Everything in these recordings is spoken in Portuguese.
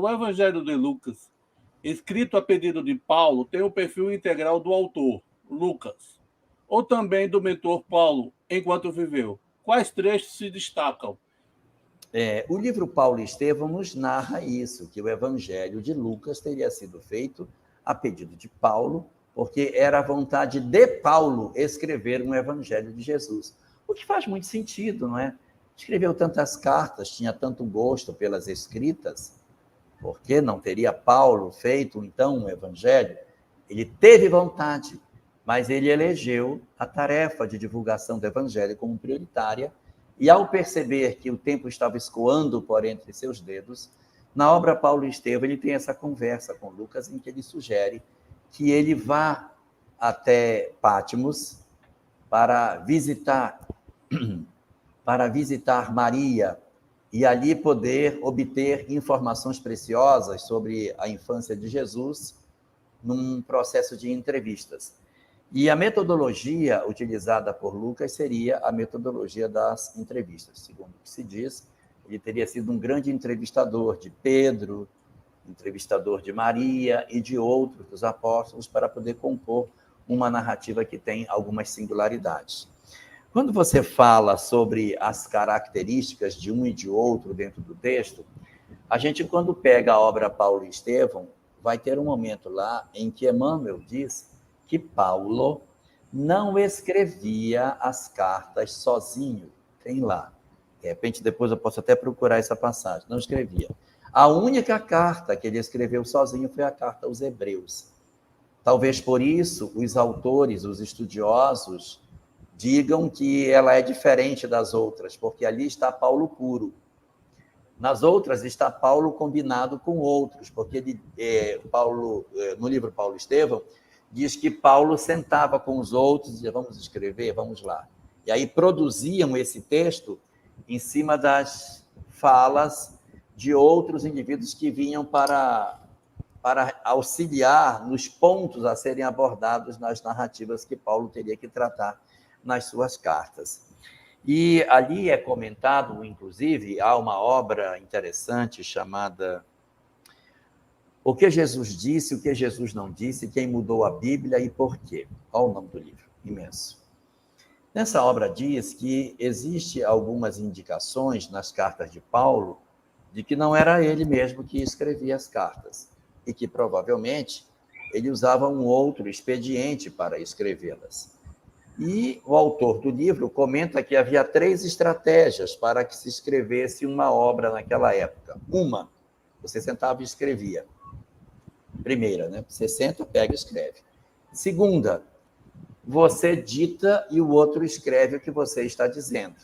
o Evangelho de Lucas, escrito a pedido de Paulo, tem o perfil integral do autor, Lucas, ou também do mentor Paulo, enquanto viveu? Quais trechos se destacam? O livro Paulo e Estevão nos narra isso, que o Evangelho de Lucas teria sido feito a pedido de Paulo, porque era a vontade de Paulo escrever um Evangelho de Jesus. O que faz muito sentido, não é? Escreveu tantas cartas, tinha tanto gosto pelas escritas, por que não teria Paulo feito, então, um Evangelho? Ele teve vontade, mas ele elegeu a tarefa de divulgação do Evangelho como prioritária, e ao perceber que o tempo estava escoando por entre seus dedos, na obra Paulo e Estevão, ele tem essa conversa com Lucas, em que ele sugere que ele vá até Patmos para visitar Maria e ali poder obter informações preciosas sobre a infância de Jesus num processo de entrevistas. E a metodologia utilizada por Lucas seria a metodologia das entrevistas. Segundo o que se diz, ele teria sido um grande entrevistador de Pedro, entrevistador de Maria e de outros dos apóstolos para poder compor uma narrativa que tem algumas singularidades. Quando você fala sobre as características de um e de outro dentro do texto, a gente, quando pega a obra Paulo e Estevão, vai ter um momento lá em que Emmanuel diz que Paulo não escrevia as cartas sozinho. Tem lá. De repente, depois eu posso até procurar essa passagem. Não escrevia. A única carta que ele escreveu sozinho foi a carta aos Hebreus. Talvez por isso os autores, os estudiosos, digam que ela é diferente das outras, porque ali está Paulo puro. Nas outras está Paulo combinado com outros, porque no livro Paulo e Estevão, diz que Paulo sentava com os outros e dizia, vamos escrever, vamos lá. E aí produziam esse texto em cima das falas de outros indivíduos que vinham para auxiliar nos pontos a serem abordados nas narrativas que Paulo teria que tratar nas suas cartas. E ali é comentado, inclusive, há uma obra interessante chamada O que Jesus disse, o que Jesus não disse, quem mudou a Bíblia e por quê. Olha o nome do livro, imenso. Nessa obra diz que existe algumas indicações nas cartas de Paulo de que não era ele mesmo que escrevia as cartas e que provavelmente ele usava um outro expediente para escrevê-las. E o autor do livro comenta que havia 3 estratégias para que se escrevesse uma obra naquela época. Uma, você sentava e escrevia. Primeira, né? Você senta, pega e escreve. Segunda, você dita e o outro escreve o que você está dizendo.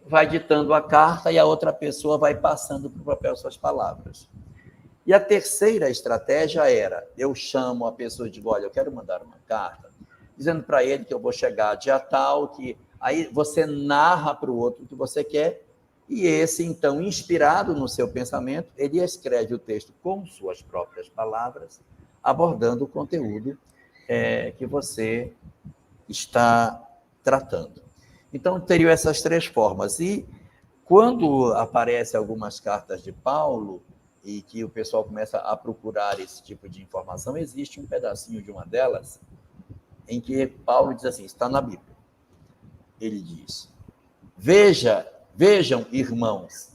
Vai ditando a carta e a outra pessoa vai passando para o papel suas palavras. E a terceira estratégia era, eu chamo a pessoa e digo, olha, eu quero mandar uma carta, dizendo para ele que eu vou chegar dia tal, que aí você narra para o outro o que você quer, e esse, então, inspirado no seu pensamento, ele escreve o texto com suas próprias palavras, abordando o conteúdo que você está tratando. Então, teriam essas 3 formas. E quando aparecem algumas cartas de Paulo, e que o pessoal começa a procurar esse tipo de informação, existe um pedacinho de uma delas, em que Paulo diz assim, está na Bíblia. Ele diz, vejam, irmãos,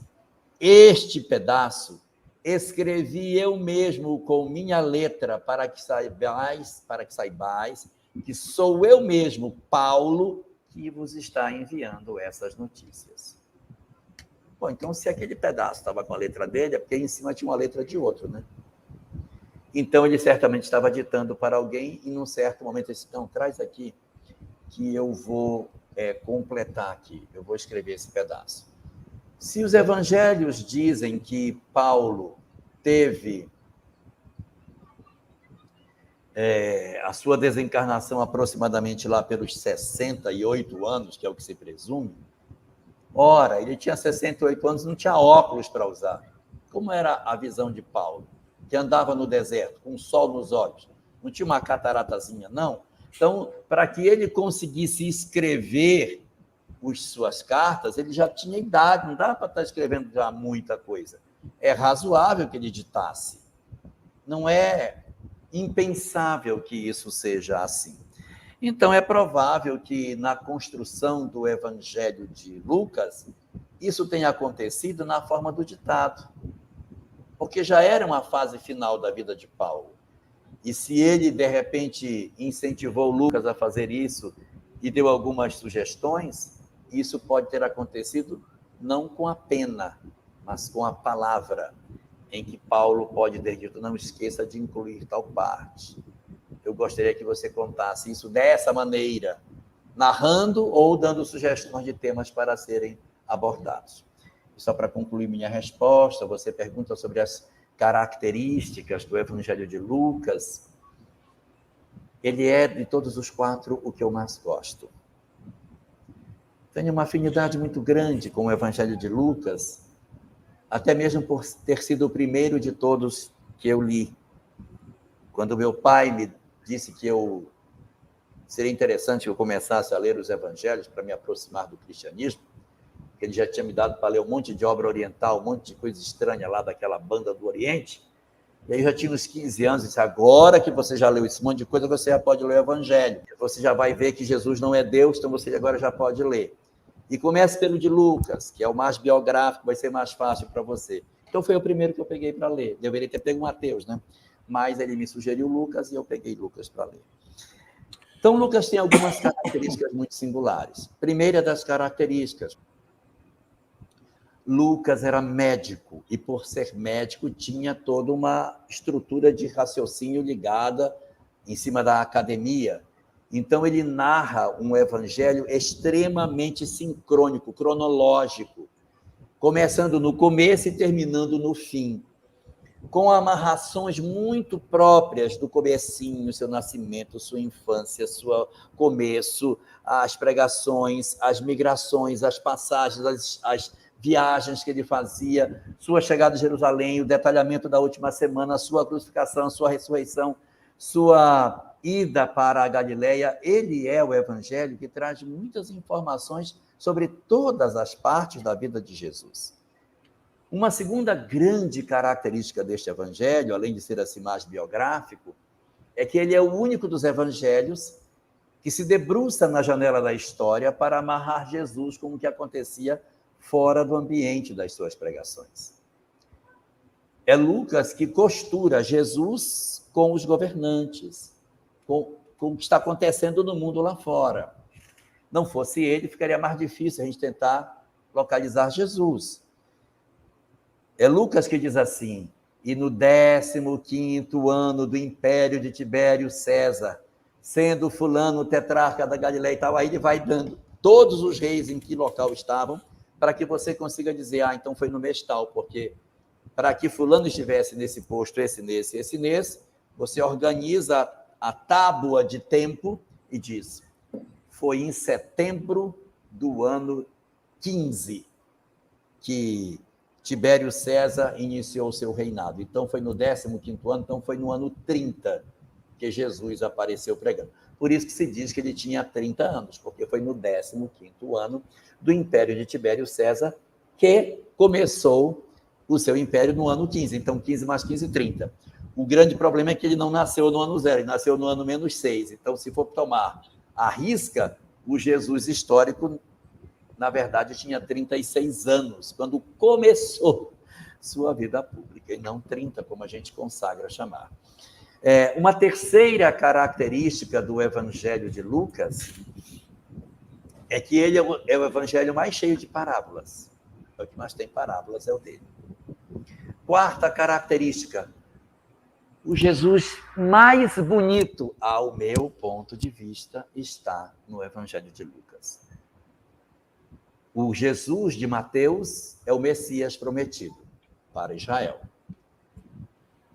este pedaço escrevi eu mesmo com minha letra para que saibais que sou eu mesmo, Paulo, que vos está enviando essas notícias. Bom, então, se aquele pedaço estava com a letra dele, é porque em cima tinha uma letra de outro, né? Então, ele certamente estava ditando para alguém e, num certo momento, ele disse, então, traz aqui que eu vou completar aqui, eu vou escrever esse pedaço. Se os evangelhos dizem que Paulo teve a sua desencarnação aproximadamente lá pelos 68 anos, que é o que se presume, ora, ele tinha 68 anos, não tinha óculos para usar. Como era a visão de Paulo? Que andava no deserto, com o sol nos olhos. Não tinha uma cataratazinha, não. Então, para que ele conseguisse escrever suas cartas, ele já tinha idade, não dava para estar escrevendo já muita coisa. é razoável que ele ditasse. Não é impensável que isso seja assim. Então, é provável que na construção do Evangelho de Lucas, isso tenha acontecido na forma do ditado, porque já era uma fase final da vida de Paulo. E se ele, de repente, incentivou Lucas a fazer isso e deu algumas sugestões, isso pode ter acontecido não com a pena, mas com a palavra, em que Paulo pode ter dito, não esqueça de incluir tal parte. Eu gostaria que você contasse isso dessa maneira, narrando ou dando sugestões de temas para serem abordados. E só para concluir minha resposta, você pergunta sobre as características do Evangelho de Lucas. Ele é, de todos os 4, o que eu mais gosto. Tenho uma afinidade muito grande com o Evangelho de Lucas, até mesmo por ter sido o primeiro de todos que eu li. Quando meu pai me disse que seria interessante que eu começasse a ler os evangelhos para me aproximar do cristianismo, porque ele já tinha me dado para ler um monte de obra oriental, um monte de coisa estranha lá daquela banda do Oriente, e aí eu já tinha uns 15 anos, e disse, agora que você já leu esse monte de coisa, você já pode ler o evangelho. Você já vai ver que Jesus não é Deus, então você agora já pode ler. E comece pelo de Lucas, que é o mais biográfico, vai ser mais fácil para você. Então foi o primeiro que eu peguei para ler. Deveria ter pego Mateus, né? Mas ele me sugeriu Lucas e eu peguei Lucas para ler. Então, Lucas tem algumas características muito singulares. Primeira das características, Lucas era médico e, por ser médico, tinha toda uma estrutura de raciocínio ligada em cima da academia. Então, ele narra um evangelho extremamente sincrônico, cronológico, começando no começo e terminando no fim, com amarrações muito próprias do comecinho, seu nascimento, sua infância, seu começo, as pregações, as migrações, as passagens, as viagens que ele fazia, sua chegada a Jerusalém, o detalhamento da última semana, sua crucificação, sua ressurreição, sua ida para a Galileia. Ele é o evangelho que traz muitas informações sobre todas as partes da vida de Jesus. Uma segunda grande característica deste evangelho, além de ser assim mais biográfico, é que ele é o único dos evangelhos que se debruça na janela da história para amarrar Jesus com o que acontecia fora do ambiente das suas pregações. É Lucas que costura Jesus com os governantes, com o que está acontecendo no mundo lá fora. Não fosse ele, ficaria mais difícil a gente tentar localizar Jesus. É Lucas que diz assim, e no 15º ano do império de Tibério César, sendo fulano tetrarca da Galileia e tal, aí ele vai dando todos os reis em que local estavam, para que você consiga dizer, então foi no mês tal, porque para que fulano estivesse nesse posto, esse nesse, você organiza a tábua de tempo e diz, foi em setembro do ano 15 que Tibério César iniciou o seu reinado. Então, foi no 15º ano, então foi no ano 30 que Jesus apareceu pregando. Por isso que se diz que ele tinha 30 anos, porque foi no 15º ano do império de Tibério César que começou o seu império no ano 15. Então, 15 mais 15, 30. O grande problema é que ele não nasceu no ano 0, ele nasceu no ano -6. Então, se for tomar à risca, o Jesus histórico, na verdade, tinha 36 anos, quando começou sua vida pública, e não 30, como a gente consagra chamar. Uma terceira característica do Evangelho de Lucas é que ele é o evangelho mais cheio de parábolas. É o que mais tem parábolas, é o dele. Quarta característica, o Jesus mais bonito, ao meu ponto de vista, está no Evangelho de Lucas. O Jesus de Mateus é o Messias prometido para Israel.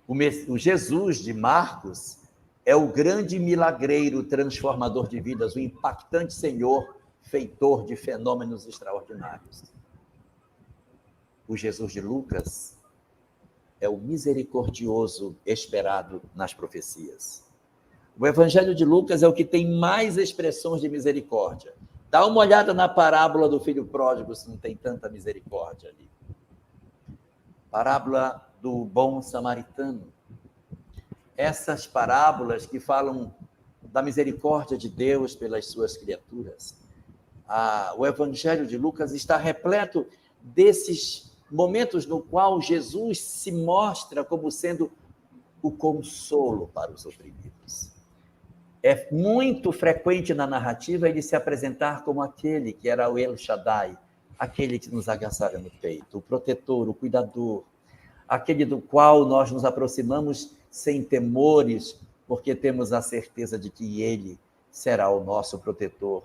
O Jesus de Marcos é o grande milagreiro transformador de vidas, o impactante Senhor, feitor de fenômenos extraordinários. O Jesus de Lucas é o misericordioso esperado nas profecias. O Evangelho de Lucas é o que tem mais expressões de misericórdia. Dá uma olhada na parábola do filho pródigo, se não tem tanta misericórdia ali. parábola do bom samaritano. Essas parábolas que falam da misericórdia de Deus pelas suas criaturas. O Evangelho de Lucas está repleto desses momentos no qual Jesus se mostra como sendo o consolo para os oprimidos. É muito frequente na narrativa ele se apresentar como aquele que era o El Shaddai, aquele que nos agasalha no peito, o protetor, o cuidador, aquele do qual nós nos aproximamos sem temores, porque temos a certeza de que ele será o nosso protetor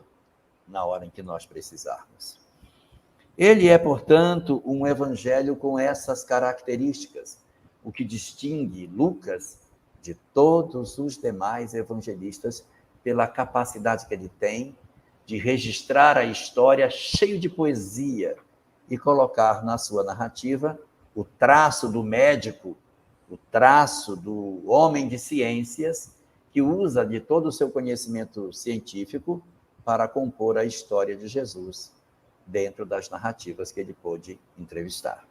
na hora em que nós precisarmos. Ele é, portanto, um evangelho com essas características, o que distingue Lucas de todos os demais evangelistas pela capacidade que ele tem de registrar a história cheio de poesia e colocar na sua narrativa o traço do médico, o traço do homem de ciências, que usa de todo o seu conhecimento científico para compor a história de Jesus dentro das narrativas que ele pôde entrevistar.